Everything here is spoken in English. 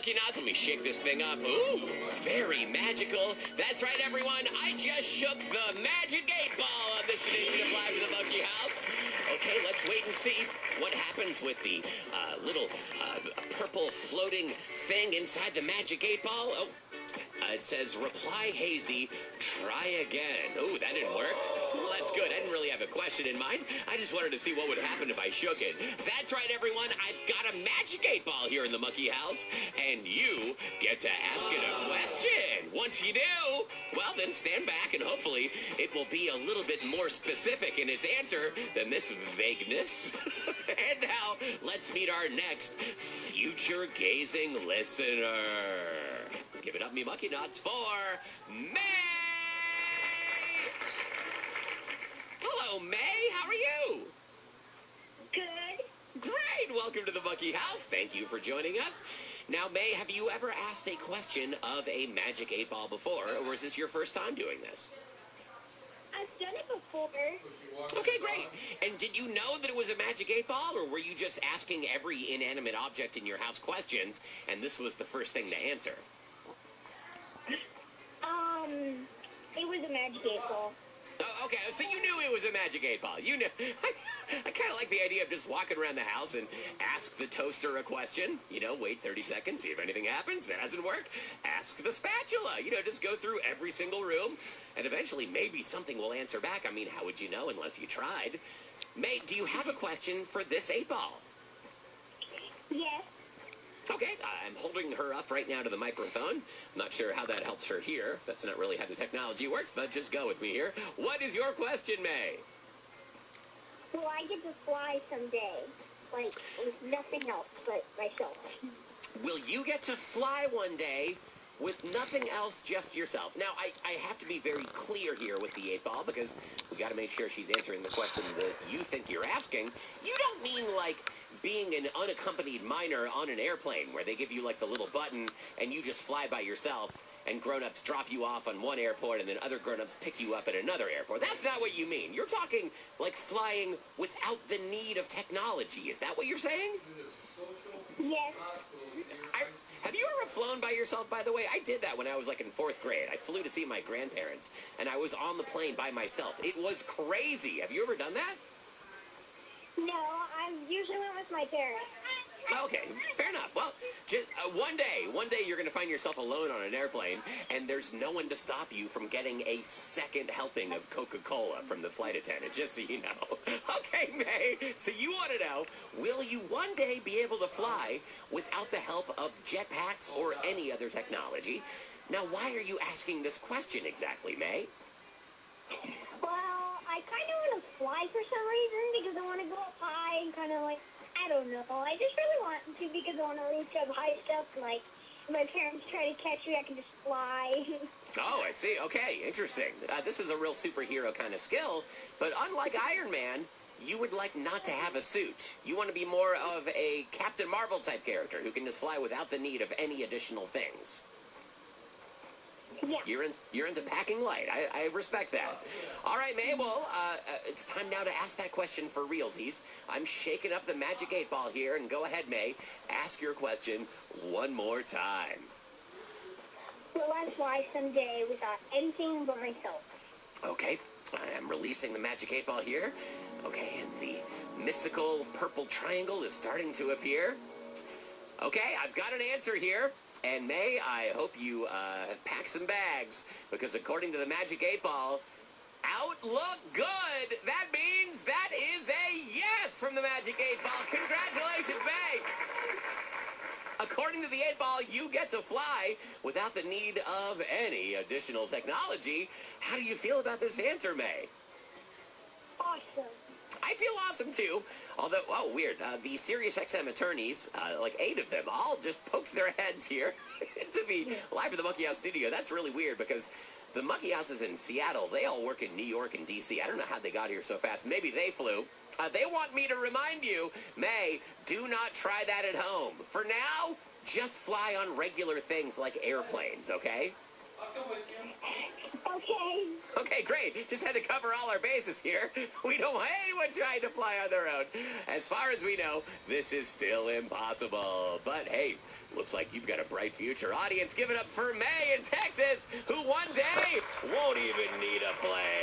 Mucky Knots. Let me shake this thing up. Ooh, very magical. That's right, everyone. I just shook the magic 8-ball on this edition of Live in the Monkey House. Okay, let's wait and see what happens with the little purple floating thing inside the magic 8-ball. Oh, it says, reply hazy, try again. Oh, that didn't work. Well, that's good. I didn't really have a question in mind. I just wanted to see what would happen if I shook it. That's right, everyone. I've got a magic 8-ball here in the Monkey House, and you get to ask it a question. Once you do, well, then stand back, and hopefully it will be a little bit more specific in its answer than this vagueness. And now, let's meet our next future-gazing listener. Give it up, me Mucky Knots, for May! Hello, May. How are you? Good. Great. Welcome to the Monkey House. Thank you for joining us. Now, May, have you ever asked a question of a magic 8-ball before, or is this your first time doing this? I've done it before. Okay, great. And did you know that it was a magic 8-ball, or were you just asking every inanimate object in your house questions, and this was the first thing to answer? It was a magic 8-ball. Oh, okay, so you knew it was a magic 8-ball. You knew. I kind of like the idea of just walking around the house and ask the toaster a question. You know, wait 30 seconds, see if anything happens. If it hasn't worked, ask the spatula. You know, just go through every single room, and eventually maybe something will answer back. I mean, how would you know unless you tried? May, do you have a question for this 8-ball? Yes. Okay, I'm holding her up right now to the microphone. I'm not sure how that helps her hear. That's not really how the technology works, but just go with me here. What is your question, May? Will I get to fly someday? Like, with nothing else but myself. Will you get to fly one day with nothing else, just yourself? Now, I have to be very clear here with the 8-ball because we got to make sure she's answering the question that you think you're asking. You don't mean like being an unaccompanied minor on an airplane where they give you like the little button and you just fly by yourself and grown-ups drop you off on one airport and then other grown-ups pick you up at another airport. That's not what you mean. You're talking like flying without the need of technology. Is that what you're saying? Yes. Have you ever flown by yourself, by the way? I did that when I was like in 4th grade. I flew to see my grandparents, and I was on the plane by myself. It was crazy. Have you ever done that? No, I usually went with my parents. Okay, fair enough. Well, just one day you're going to find yourself alone on an airplane, and there's no one to stop you from getting a second helping of Coca-Cola from the flight attendant, just so you know. Okay, May, so you want to know, will you one day be able to fly without the help of jetpacks or any other technology? Now, why are you asking this question exactly, May? Well, I kind of want to fly for some reason because I want to go up high and kind of like, I don't know. I just really want to because I want to reach up high stuff. Like, if my parents try to catch me, I can just fly. Oh, I see. Okay, interesting. This is a real superhero kind of skill, but unlike Iron Man, you would like not to have a suit. You want to be more of a Captain Marvel type character who can just fly without the need of any additional things. Yeah. You're into packing light. I respect that. All right, May, well, it's time now to ask that question for realsies. I'm shaking up the magic 8-ball here, and go ahead, May. Ask your question one more time. Will I fly someday without anything but myself? Okay, I am releasing the magic 8-ball here. Okay, and the mystical purple triangle is starting to appear. Okay, I've got an answer here. And May, I hope you have packed some bags, because according to the magic 8-ball, outlook good. That means that is a yes from the magic 8-ball. Congratulations, May. According to the 8-ball, you get to fly without the need of any additional technology. How do you feel about this answer, May? Awesome. I feel awesome, too. Although, oh, weird. The SiriusXM attorneys, like 8 of them, all just poked their heads here into the Live at the Monkey House studio. That's really weird because the Monkey House is in Seattle. They all work in New York and D.C. I don't know how they got here so fast. Maybe they flew. They want me to remind you, May, do not try that at home. For now, just fly on regular things like airplanes, okay? I'll come with you. Okay. Okay, great. Just had to cover all our bases here. We don't want anyone trying to fly on their own. As far as we know, this is still impossible. But hey, looks like you've got a bright future. Audience, give it up for May in Texas, who one day won't even need a plane.